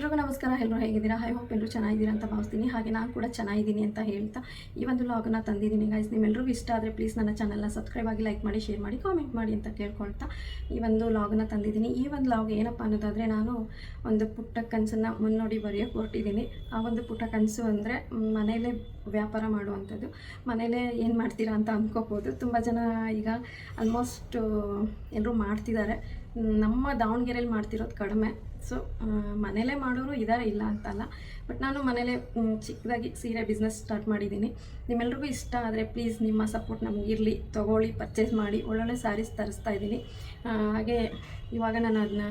ಎಲ್ರಿಗೂ ನಮಸ್ಕಾರ. ಎಲ್ಲರೂ ಹೇಗಿದ್ದೀರಾ? ಐ ಹೋಪ್ ಎಲ್ಲರೂ ಚೆನ್ನಾಗಿದ್ದೀರಾ ಅಂತ ಭಾವಿಸ್ತೀನಿ. ಹಾಗೆ ನಾನು ಕೂಡ ಚೆನ್ನಾಗಿದ್ದೀನಿ ಅಂತ ಹೇಳ್ತಾ ಈ ಒಂದು ವ್ಲಾಗನ್ನ ತಂದಿದ್ದೀನಿ ಗೈಸ್. ನಿಮ್ಮೆಲ್ಲರಿಗೂ ಇಷ್ಟ ಆದರೆ ಪ್ಲೀಸ್ ನನ್ನ ಚಾನಲ್ನ ಸಬ್ಸ್ಕ್ರೈಬ್ ಆಗಿ, ಲೈಕ್ ಮಾಡಿ, ಶೇರ್ ಮಾಡಿ, ಕಾಮೆಂಟ್ ಮಾಡಿ ಅಂತ ಕೇಳ್ಕೊಳ್ತಾ ಈ ಒಂದು ವ್ಲಾಗನ್ನ ತಂದಿದ್ದೀನಿ. ಈ ಒಂದು ವ್ಲಾಗ್ ಏನಪ್ಪ ಅನ್ನೋದಾದರೆ, ನಾನು ಒಂದು ಪುಟ್ಟ ಕನಸನ್ನು ಮುನ್ನೋಡಿ ಬರೆಯೋಕ್ಕೆ ಹೊರಟಿದ್ದೀನಿ. ಆ ಒಂದು ಪುಟ್ಟ ಕನಸು ಅಂದರೆ ಮನೆಯಲ್ಲೇ ವ್ಯಾಪಾರ ಮಾಡುವಂಥದ್ದು. ಮನೇಲೇ ಏನು ಮಾಡ್ತೀರಾ ಅಂತ ಅಂದ್ಕೋಬೋದು. ತುಂಬ ಜನ ಈಗ ಆಲ್ಮೋಸ್ಟ್ ಎಲ್ಲರೂ ಮಾಡ್ತಿದ್ದಾರೆ. ನಮ್ಮ ದಾವಣಗೆರೆಯಲ್ಲಿ ಮಾಡ್ತಿರೋದು ಕಡಿಮೆ. ಸೊ ಮನೇಲೇ ಮಾಡೋರು ಇದ್ದಾರೆ, ಇಲ್ಲ ಅಂತಲ್ಲ. ಬಟ್ ನಾನು ಮನೇಲೇ ಚಿಕ್ಕದಾಗಿ ಸೀರೆ ಬಿಸ್ನೆಸ್ ಸ್ಟಾರ್ಟ್ ಮಾಡಿದ್ದೀನಿ. ನಿಮ್ಮೆಲ್ರಿಗೂ ಇಷ್ಟ ಆದರೆ ಪ್ಲೀಸ್ ನಿಮ್ಮ ಸಪೋರ್ಟ್ ನಮಗಿರಲಿ. ತೊಗೊಳ್ಳಿ, ಪರ್ಚೇಸ್ ಮಾಡಿ. ಒಳ್ಳೊಳ್ಳೆ ಸ್ಯಾರೀಸ್ ತರಿಸ್ತಾ ಇದ್ದೀನಿ. ಹಾಗೆ ಇವಾಗ ನಾನು ಅದನ್ನ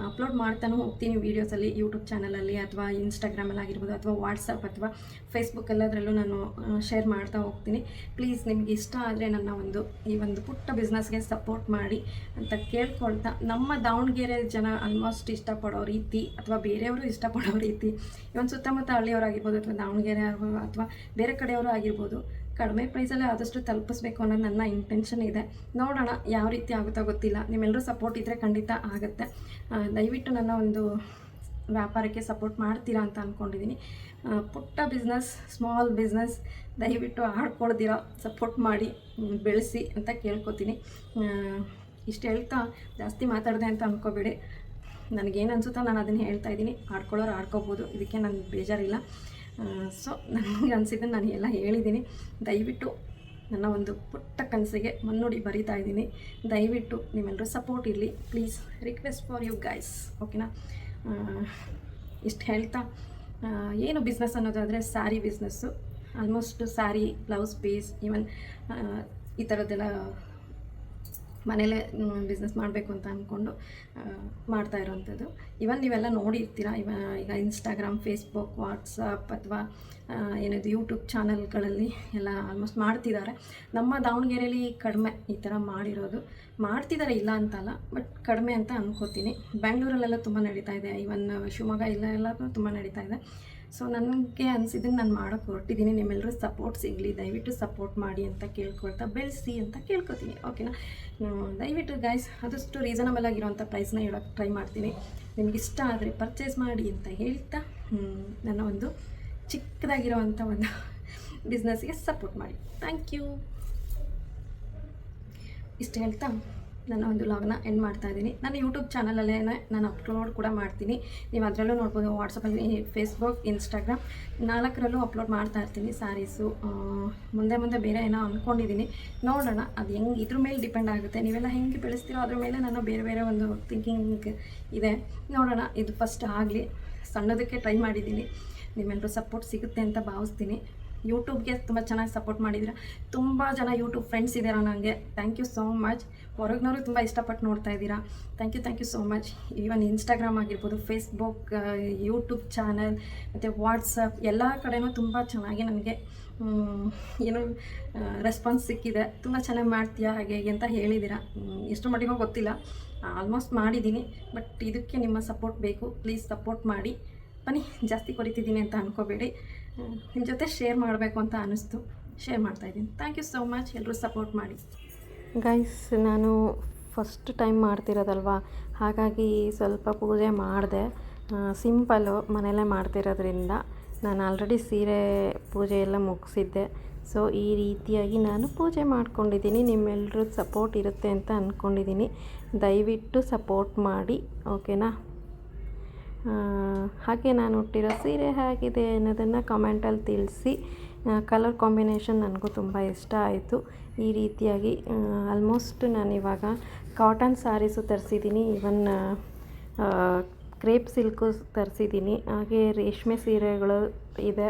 ಅಪ್ಲೋಡ್ ಮಾಡ್ತಾನೂ ಹೋಗ್ತೀನಿ ವೀಡಿಯೋಸಲ್ಲಿ, ಯೂಟ್ಯೂಬ್ ಚಾನಲಲ್ಲಿ ಅಥವಾ ಇನ್ಸ್ಟಾಗ್ರಾಮಲ್ಲಿ ಆಗಿರ್ಬೋದು, ಅಥವಾ ವಾಟ್ಸಪ್ ಅಥವಾ ಫೇಸ್ಬುಕ್ ಎಲ್ಲದರಲ್ಲೂ ನಾನು ಶೇರ್ ಮಾಡ್ತಾ ಹೋಗ್ತೀನಿ. ಪ್ಲೀಸ್ ನಿಮಗೆ ಇಷ್ಟ ಆದರೆ ನನ್ನ ಈ ಒಂದು ಪುಟ್ಟ ಬಿಸ್ನೆಸ್ಗೆ ಸಪೋರ್ಟ್ ಮಾಡಿ ಅಂತ ಕೇಳ್ಕೊಳ್ತಾ, ನಮ್ಮ ದಾವಣಗೆರೆ ಜನ ಆಲ್ಮೋಸ್ಟ್ ಇಷ್ಟಪಡೋ ರೀತಿ ಅಥವಾ ಬೇರೆಯವರು ಇಷ್ಟಪಡೋ ರೀತಿ, ಇವನ್ ಸುತ್ತಮುತ್ತ ಹಳ್ಳಿಯವರಾಗಿರ್ಬೋದು ಅಥವಾ ದಾವಣಗೆರೆ ಅಥವಾ ಬೇರೆ ಕಡೆಯವರು ಆಗಿರ್ಬೋದು, ಕಡಿಮೆ ಪ್ರೈಸಲ್ಲೇ ಆದಷ್ಟು ತಲುಪಿಸ್ಬೇಕು ಅನ್ನೋದು ನನ್ನ ಇಂಟೆನ್ಷನ್ ಇದೆ. ನೋಡೋಣ ಯಾವ ರೀತಿ ಆಗುತ್ತೋ ಗೊತ್ತಿಲ್ಲ. ನಿಮ್ಮೆಲ್ಲರೂ ಸಪೋರ್ಟ್ ಇದ್ದರೆ ಖಂಡಿತ ಆಗುತ್ತೆ. ದಯವಿಟ್ಟು ನನ್ನ ಒಂದು ವ್ಯಾಪಾರಕ್ಕೆ ಸಪೋರ್ಟ್ ಮಾಡ್ತೀರಾ ಅಂತ ಅಂದ್ಕೊಂಡಿದ್ದೀನಿ. ಪುಟ್ಟ ಬಿಸ್ನೆಸ್, ಸ್ಮಾಲ್ ಬಿಸ್ನೆಸ್, ದಯವಿಟ್ಟು ಆಡ್ಕೊಳ್ದಿರ ಸಪೋರ್ಟ್ ಮಾಡಿ ಬೆಳೆಸಿ ಅಂತ ಕೇಳ್ಕೊತೀನಿ. ಇಷ್ಟು ಹೇಳ್ತಾ ಜಾಸ್ತಿ ಮಾತಾಡಿದೆ ಅಂತ ಅಂದ್ಕೋಬೇಡಿ. ನನಗೇನು ಅನಿಸುತ್ತೋ ನಾನು ಅದನ್ನು ಹೇಳ್ತಾ ಇದ್ದೀನಿ. ಆಡ್ಕೊಳ್ಳೋರು ಆಡ್ಕೋಬೋದು, ಇದಕ್ಕೆ ನನಗೆ ಬೇಜಾರಿಲ್ಲ. ಸೊ ನನಗೆ ಅನಿಸಿದ್ದನ್ನು ನಾನು ಎಲ್ಲ ಹೇಳಿದ್ದೀನಿ. ದಯವಿಟ್ಟು ನನ್ನ ಒಂದು ಪುಟ್ಟ ಕನಸಿಗೆ ಮುನ್ನುಡಿ ಬರಿತಾ ಇದ್ದೀನಿ. ದಯವಿಟ್ಟು ನಿಮ್ಮೆಲ್ಲರೂ ಸಪೋರ್ಟ್ ಇರಲಿ please. Request for you guys, ಓಕೆನಾ? ಇಷ್ಟು ಹೇಳ್ತಾ, ಏನು ಬಿಸ್ನೆಸ್ ಅನ್ನೋದಾದರೆ sari business. Almost sari, blouse piece, even ಈ ಥರದ್ದೆಲ್ಲ ಮನೇಲೇ ಬಿಸ್ನೆಸ್ ಮಾಡಬೇಕು ಅಂತ ಅಂದ್ಕೊಂಡು ಮಾಡ್ತಾ ಇರೋವಂಥದ್ದು. ಇವನ್ ನೀವೆಲ್ಲ ನೋಡಿರ್ತೀರ. ಈಗ ಇನ್ಸ್ಟಾಗ್ರಾಮ್, ಫೇಸ್ಬುಕ್, ವಾಟ್ಸಪ್ ಅಥವಾ ಏನದು ಯೂಟ್ಯೂಬ್ ಚಾನಲ್ಗಳಲ್ಲಿ ಎಲ್ಲ ಆಲ್ಮೋಸ್ಟ್ ಮಾಡ್ತಿದ್ದಾರೆ. ನಮ್ಮ ದಾವಣಗೆರೆಯಲ್ಲಿ ಕಡಿಮೆ ಈ ಥರ ಮಾಡಿರೋದು. ಮಾಡ್ತಿದ್ದಾರೆ, ಇಲ್ಲ ಅಂತಲ್ಲ, ಬಟ್ ಕಡಿಮೆ ಅಂತ ಅಂದ್ಕೋತೀನಿ. ಬ್ಯಾಂಗ್ಳೂರಲ್ಲೆಲ್ಲ ತುಂಬ ನಡೀತಾ ಇದೆ. ಇವನ್ ಶಿವಮೊಗ್ಗ ಎಲ್ಲ ತುಂಬ ನಡೀತಾ ಇದೆ. ಸೊ ನನಗೆ ಅನಿಸಿದ್ದನ್ನು ನಾನು ಮಾಡೋಕ್ಕೆ ಹೊರಟಿದ್ದೀನಿ. ನಿಮ್ಮೆಲ್ಲರೂ ಸಪೋರ್ಟ್ ಸಿಗಲಿ, ದಯವಿಟ್ಟು ಸಪೋರ್ಟ್ ಮಾಡಿ ಅಂತ ಕೇಳ್ಕೊಳ್ತಾ, ಬೆಳೆಸಿ ಅಂತ ಕೇಳ್ಕೊತೀನಿ, ಓಕೆನಾ? ದಯವಿಟ್ಟು ಗೈಸ್ ಆದಷ್ಟು ರೀಸನಬಲ್ ಆಗಿರೋಂಥ ಪ್ರೈಸ್ನ ಹೇಳೋಕ್ಕೆ ಟ್ರೈ ಮಾಡ್ತೀನಿ. ನಿಮಗಿಷ್ಟ ಆದರೆ ಪರ್ಚೇಸ್ ಮಾಡಿ ಅಂತ ಹೇಳ್ತಾ, ನನ್ನ ಒಂದು ಚಿಕ್ಕದಾಗಿರೋವಂಥ ಒಂದು ಬಿಸ್ನೆಸ್ಗೆ ಸಪೋರ್ಟ್ ಮಾಡಿ. Thank you. ಇಷ್ಟು ಹೇಳ್ತಾ ನನ್ನ ಒಂದು ವ್ಲಾಗ್ನ ಎಂಡ್ ಮಾಡ್ತಾ ಇದ್ದೀನಿ. ನನ್ನ ಯೂಟ್ಯೂಬ್ ಚಾನಲಲ್ಲೇ ನಾನು ಅಪ್ಲೋಡ್ ಕೂಡ ಮಾಡ್ತೀನಿ. ನೀವು ಅದರಲ್ಲೂ ನೋಡ್ಬೋದು. ವಾಟ್ಸಪ್ಪಲ್ಲಿ, ಫೇಸ್ಬುಕ್, ಇನ್ಸ್ಟಾಗ್ರಾಮ್ 4ರಲ್ಲೂ ಅಪ್ಲೋಡ್ ಮಾಡ್ತಾ ಇರ್ತೀನಿ ಸ್ಯಾರೀಸು. ಮುಂದೆ ಬೇರೆ ಏನೋ ಅಂದ್ಕೊಂಡಿದ್ದೀನಿ. ನೋಡೋಣ, ಅದು ಹೆಂಗೆ ಇದ್ರ ಮೇಲೆ ಡಿಪೆಂಡ್ ಆಗುತ್ತೆ. ನೀವೆಲ್ಲ ಹೆಂಗೆ ಬೆಳೆಸ್ತೀರೋ ಅದ್ರ ಮೇಲೆ ನಾನು ಬೇರೆ ಒಂದು ಥಿಂಕಿಂಗ್ ಇದೆ. ನೋಡೋಣ, ಇದು ಫಸ್ಟ್ ಆಗಲಿ. ಸಣ್ಣದಕ್ಕೆ ಟ್ರೈ ಮಾಡಿದ್ದೀನಿ. ನಿಮ್ಮೆಲ್ಲರೂ ಸಪೋರ್ಟ್ ಸಿಗುತ್ತೆ ಅಂತ ಭಾವಿಸ್ತೀನಿ. ಯೂಟ್ಯೂಬ್ಗೆ ತುಂಬ ಚೆನ್ನಾಗಿ ಸಪೋರ್ಟ್ ಮಾಡಿದ್ದೀರಾ. ತುಂಬ ಜನ ಯೂಟ್ಯೂಬ್ ಫ್ರೆಂಡ್ಸ್ ಇದ್ದೀರಾ ನನಗೆ. Thank you so much. ಹೊರಗಿನವರು ತುಂಬ ಇಷ್ಟಪಟ್ಟು ನೋಡ್ತಾ ಇದ್ದೀರಾ. Thank you so much. Even Instagram ಆಗಿರ್ಬೋದು, ಫೇಸ್ಬುಕ್, ಯೂಟ್ಯೂಬ್ ಚಾನಲ್ ಮತ್ತು ವಾಟ್ಸಪ್ ಎಲ್ಲ ಕಡೆನೂ ತುಂಬ ಚೆನ್ನಾಗಿ ನನಗೆ ಏನು ರೆಸ್ಪಾನ್ಸ್ ಸಿಕ್ಕಿದೆ. ತುಂಬ ಚೆನ್ನಾಗಿ ಮಾಡ್ತೀಯಾ ಹಾಗೆ ಅಂತ ಹೇಳಿದ್ದೀರಾ. ಎಷ್ಟು ಮಟ್ಟಿಗೋ ಗೊತ್ತಿಲ್ಲ, ಆಲ್ಮೋಸ್ಟ್ ಮಾಡಿದ್ದೀನಿ. ಬಟ್ ಇದಕ್ಕೆ ನಿಮ್ಮ ಸಪೋರ್ಟ್ ಬೇಕು. ಪ್ಲೀಸ್ ಸಪೋರ್ಟ್ ಮಾಡಿ ಬನ್ನಿ. ಜಾಸ್ತಿ ಕೊರಿತಿದ್ದೀನಿ ಅಂತ ಅಂದ್ಕೋಬೇಡಿ. ನಿಮ್ಮ ಜೊತೆ ಶೇರ್ ಮಾಡಬೇಕು ಅಂತ ಅನ್ನಿಸ್ತು, ಶೇರ್ ಮಾಡ್ತಾಯಿದ್ದೀನಿ. Thank you so much. ಎಲ್ಲರೂ ಸಪೋರ್ಟ್ ಮಾಡಿ ಗೈಸ್. ನಾನು ಫಸ್ಟ್ ಟೈಮ್ ಮಾಡ್ತಿರೋದಲ್ವ, ಹಾಗಾಗಿ ಸ್ವಲ್ಪ ಪೂಜೆ ಮಾಡಿದೆ. ಸಿಂಪಲ್ಲು, ಮನೆಯಲ್ಲೇ ಮಾಡ್ತಿರೋದ್ರಿಂದ. ನಾನು ಆಲ್ರೆಡಿ ಸೀರೆ ಪೂಜೆ ಎಲ್ಲ ಮುಗಿಸಿದ್ದೆ. ಸೊ ಈ ರೀತಿಯಾಗಿ ನಾನು ಪೂಜೆ ಮಾಡ್ಕೊಂಡಿದ್ದೀನಿ. ನಿಮ್ಮೆಲ್ಲರೂ ಸಪೋರ್ಟ್ ಇರುತ್ತೆ ಅಂತ ಅಂದ್ಕೊಂಡಿದ್ದೀನಿ. ದಯವಿಟ್ಟು ಸಪೋರ್ಟ್ ಮಾಡಿ, ಓಕೆನಾ? ಹಾಗೆ ನಾನು ಹುಟ್ಟಿರೋ ಸೀರೆ ಹೇಗಿದೆ ಅನ್ನೋದನ್ನು ಕಮೆಂಟಲ್ಲಿ ತಿಳಿಸಿ. ಕಲರ್ ಕಾಂಬಿನೇಷನ್ ನನಗೂ ತುಂಬ ಇಷ್ಟ ಆಯಿತು. ಈ ರೀತಿಯಾಗಿ ಆಲ್ಮೋಸ್ಟ್ ನಾನಿವಾಗ ಕಾಟನ್ ಸ್ಯಾರೀಸು ತರಿಸಿದ್ದೀನಿ. ಇವನ್ ಕ್ರೇಪ್ ಸಿಲ್ಕು ತರಿಸಿದ್ದೀನಿ. ಹಾಗೆ ರೇಷ್ಮೆ ಸೀರೆಗಳು ಇದೆ.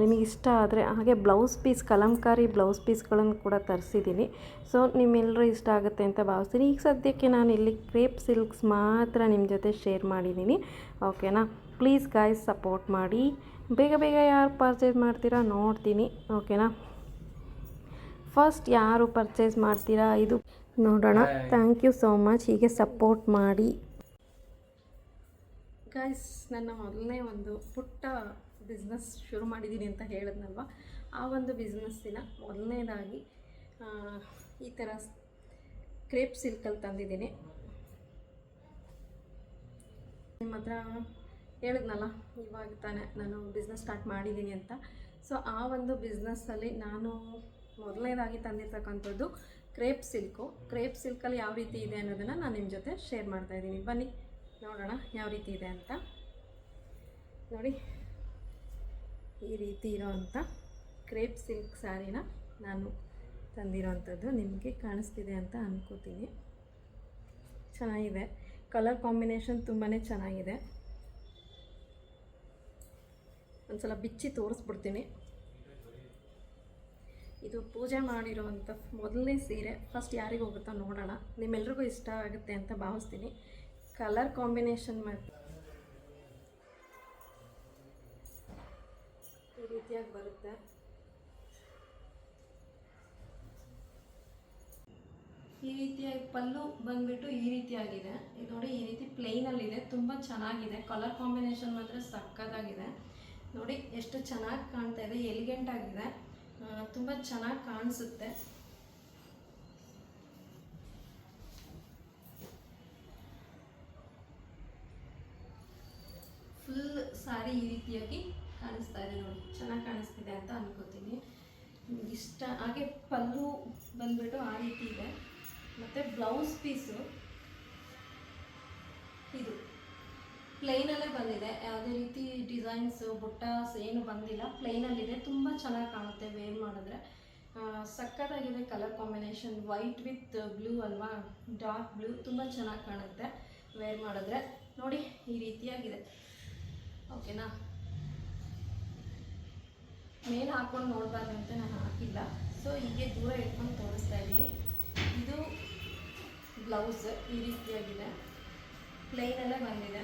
ನಿಮಗಿಷ್ಟ ಆದರೆ ಹಾಗೆ ಬ್ಲೌಸ್ ಪೀಸ್, ಕಲಂಕಾರಿ ಬ್ಲೌಸ್ ಪೀಸ್ಗಳನ್ನು ಕೂಡ ತರಿಸಿದ್ದೀನಿ. ಸೊ ನಿಮ್ಮೆಲ್ಲರೂ ಇಷ್ಟ ಆಗುತ್ತೆ ಅಂತ ಭಾವಿಸ್ತೀನಿ. ಈಗ ಸದ್ಯಕ್ಕೆ ನಾನು ಇಲ್ಲಿ ಕ್ರೇಪ್ ಸಿಲ್ಕ್ಸ್ ಮಾತ್ರ ನಿಮ್ಮ ಜೊತೆ ಶೇರ್ ಮಾಡಿದ್ದೀನಿ, ಓಕೆನಾ? ಪ್ಲೀಸ್ ಗಾಯ್ಸ್ ಸಪೋರ್ಟ್ ಮಾಡಿ. ಬೇಗ ಯಾರು ಪರ್ಚೇಸ್ ಮಾಡ್ತೀರಾ ನೋಡ್ತೀನಿ, ಓಕೆನಾ? ಫಸ್ಟ್ ಯಾರು ಪರ್ಚೇಸ್ ಮಾಡ್ತೀರಾ ಇದು ನೋಡೋಣ. Thank you so much. ಹೀಗೆ ಸಪೋರ್ಟ್ ಮಾಡಿ ಗೈಸ್. ನನ್ನ ಮೊದಲನೇ ಒಂದು ಪುಟ್ಟ ಬಿಸ್ನೆಸ್ ಶುರು ಮಾಡಿದ್ದೀನಿ ಅಂತ ಹೇಳಿದ್ನಲ್ವ, ಆ ಒಂದು ಬಿಸ್ನೆಸ್ಸಿನ ಮೊದಲನೇದಾಗಿ ಈ ಥರ ಕ್ರೇಪ್ ಸಿಲ್ಕಲ್ಲಿ ತಂದಿದ್ದೀನಿ. ನಿಮ್ಮ ಹತ್ರ ಹೇಳಿದ್ನಲ್ಲ ಇವಾಗ ತಾನೇ ನಾನು ಬಿಸ್ನೆಸ್ ಸ್ಟಾರ್ಟ್ ಮಾಡಿದ್ದೀನಿ ಅಂತ. ಸೊ ಆ ಒಂದು ಬಿಸ್ನೆಸ್ಸಲ್ಲಿ ನಾನು ಮೊದಲನೇದಾಗಿ ತಂದಿರ್ತಕ್ಕಂಥದ್ದು ಕ್ರೇಪ್ ಸಿಲ್ಕು. ಕ್ರೇಪ್ ಸಿಲ್ಕಲ್ಲಿ ಯಾವ ರೀತಿ ಇದೆ ಅನ್ನೋದನ್ನು ನಾನು ನಿಮ್ಮ ಜೊತೆ ಶೇರ್ ಮಾಡ್ತಾಯಿದ್ದೀನಿ. ಬನ್ನಿ ನೋಡೋಣ ಯಾವ ರೀತಿ ಇದೆ ಅಂತ. ನೋಡಿ, ಈ ರೀತಿ ಇರೋವಂಥ ಕ್ರೇಪ್ ಸಿಲ್ಕ್ ಸ್ಯಾರಿನ ನಾನು ತಂದಿರೋವಂಥದ್ದು. ನಿಮಗೆ ಕಾಣಿಸ್ತಿದೆ ಅಂತ ಅನ್ಕೋತೀನಿ. ಚೆನ್ನಾಗಿದೆ, ಕಲರ್ ಕಾಂಬಿನೇಷನ್ ತುಂಬಾ ಚೆನ್ನಾಗಿದೆ. ಒಂದ್ಸಲ ಬಿಚ್ಚಿ ತೋರಿಸ್ಬಿಡ್ತೀನಿ. ಇದು ಪೂಜೆ ಮಾಡಿರೋವಂಥ ಮೊದಲನೇ ಸೀರೆ. ಫಸ್ಟ್ ಯಾರಿಗೆ ಹೋಗುತ್ತೋ ನೋಡೋಣ. ನಿಮ್ಮೆಲ್ರಿಗೂ ಇಷ್ಟ ಆಗುತ್ತೆ ಅಂತ ಭಾವಿಸ್ತೀನಿ. ಕಲರ್ ಕಾಂಬಿನೇಷನ್ ಮತ್ತು ಈ ರೀತಿಯಾಗಿ ಬರುತ್ತೆ. ಈ ರೀತಿಯಾಗಿ ಪಲ್ಲು ಬಂದುಬಿಟ್ಟು ಈ ರೀತಿಯಾಗಿದೆ. ಇದು ನೋಡಿ, ಈ ರೀತಿ ಪ್ಲೇನಲ್ಲಿದೆ. ತುಂಬ ಚೆನ್ನಾಗಿದೆ. ಕಲರ್ ಕಾಂಬಿನೇಷನ್ ಮಾತ್ರ ಸಕ್ಕತ್ತಾಗಿದೆ. ನೋಡಿ ಎಷ್ಟು ಚೆನ್ನಾಗಿ ಕಾಣ್ತಾ ಇದೆ, ಎಲಿಗೆಂಟ್ ಆಗಿದೆ, ತುಂಬ ಚೆನ್ನಾಗಿ ಕಾಣಿಸುತ್ತೆ. ಫುಲ್ ಸ್ಯಾರಿ ಈ ರೀತಿಯಾಗಿ ಕಾಣಿಸ್ತಾ ಇದೆ. ನೋಡಿ, ಚೆನ್ನಾಗಿ ಕಾಣಿಸ್ತಿದೆ ಅಂತ ಅನ್ಕೋತೀನಿ. ಇಷ್ಟ. ಹಾಗೆ ಪಲ್ಲು ಬಂದ್ಬಿಟ್ಟು ಆ ರೀತಿ ಇದೆ. ಮತ್ತು ಬ್ಲೌಸ್ ಪೀಸು ಇದು ಪ್ಲೈನಲ್ಲೇ ಬಂದಿದೆ. ಯಾವುದೇ ರೀತಿ ಡಿಸೈನ್ಸು ಬುಟ್ಟಾಸ್ ಏನು ಬಂದಿಲ್ಲ, ಪ್ಲೈನಲ್ಲಿದೆ. ತುಂಬ ಚೆನ್ನಾಗಿ ಕಾಣುತ್ತೆ ವೇರ್ ಮಾಡಿದ್ರೆ. ಸಕ್ಕತ್ತಾಗಿದೆ colour combination. White with blue ಅಲ್ವಾ, ಡಾರ್ಕ್ ಬ್ಲೂ. ತುಂಬ ಚೆನ್ನಾಗಿ ಕಾಣುತ್ತೆ ವೇರ್ ಮಾಡಿದ್ರೆ. ನೋಡಿ, ಈ ರೀತಿಯಾಗಿದೆ. ಓಕೆನಾ? ಮೇಲೆ ಹಾಕ್ಕೊಂಡು ನೋಡಬಾರ್ದು ಅಂತ ನಾನು ಹಾಕಿಲ್ಲ. ಸೊ ಹೀಗೆ ದೂರ ಇಟ್ಕೊಂಡು ತೋರಿಸ್ತಾ ಇದ್ದೀನಿ. ಇದು ಬ್ಲೌಸ್ ಈ ರೀತಿಯಾಗಿದೆ, ಪ್ಲೈನಲ್ಲೇ ಬಂದಿದೆ.